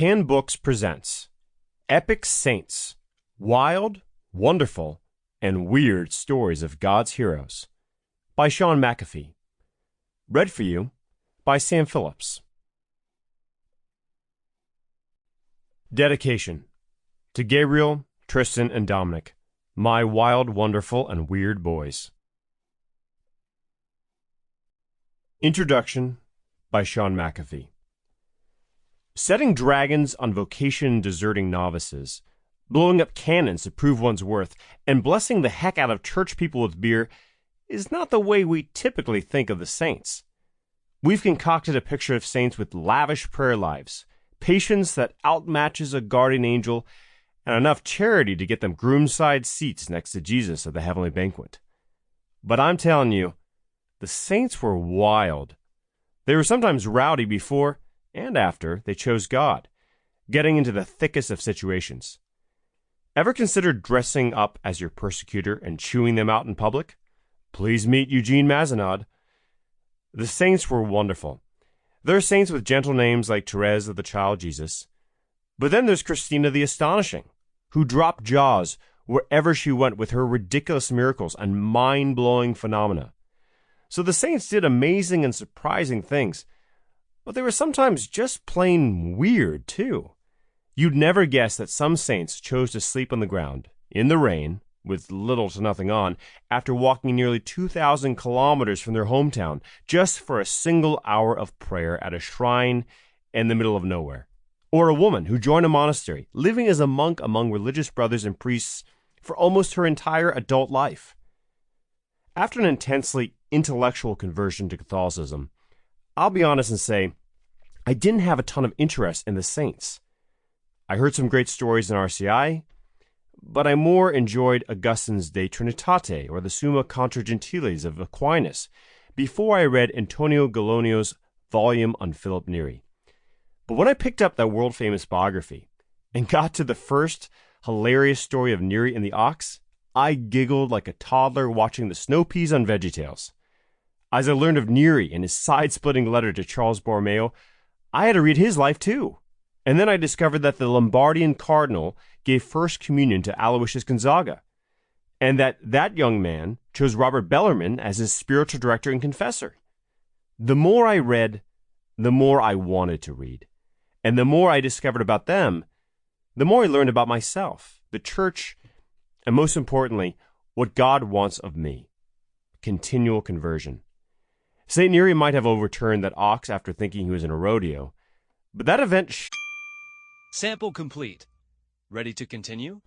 Tan Books presents Epic Saints, Wild, Wonderful, and Weird Stories of God's Heroes by Shaun McAfee. Read for you by Sam Phillips. Dedication to Gabriel, Tristan, and Dominic, my wild, wonderful, and weird boys. Introduction by Shaun McAfee. Setting dragons on vocation and deserting novices, blowing up cannons to prove one's worth, and blessing the heck out of church people with beer is not the way we typically think of the saints. We've concocted a picture of saints with lavish prayer lives, patience that outmatches a guardian angel, and enough charity to get them groom-side seats next to Jesus at the heavenly banquet. But I'm telling you, the saints were wild. They were sometimes rowdy before and after they chose God, getting into the thickest of situations. Ever considered dressing up as your persecutor and chewing them out in public? Please meet Eugene Mazenod. The saints were wonderful. There are saints with gentle names like Therese of the Child Jesus. But then there's Christina the Astonishing, who dropped jaws wherever she went with her ridiculous miracles and mind-blowing phenomena. So the saints did amazing and surprising things, but they were sometimes just plain weird, too. You'd never guess that some saints chose to sleep on the ground, in the rain, with little to nothing on, after walking nearly 2,000 kilometers from their hometown, just for a single hour of prayer at a shrine in the middle of nowhere. Or a woman who joined a monastery, living as a monk among religious brothers and priests for almost her entire adult life. After an intensely intellectual conversion to Catholicism, I'll be honest and say, I didn't have a ton of interest in the saints. I heard some great stories in RCI, but I more enjoyed Augustine's De Trinitate or the Summa Contra Gentiles of Aquinas before I read Antonio Gallonio's volume on Philip Neri. But when I picked up that world-famous biography and got to the first hilarious story of Neri and the ox, I giggled like a toddler watching the snow peas on VeggieTales. As I learned of Neri and his side-splitting letter to Charles Borromeo, I had to read his life too. And then I discovered that the Lombardian cardinal gave First Communion to Aloysius Gonzaga, and that young man chose Robert Bellarmine as his spiritual director and confessor. The more I read, the more I wanted to read. And the more I discovered about them, the more I learned about myself, the church, and most importantly, what God wants of me. Continual conversion. St. Neri might have overturned that ox after thinking he was in a rodeo, but that event... Sample complete. Ready to continue?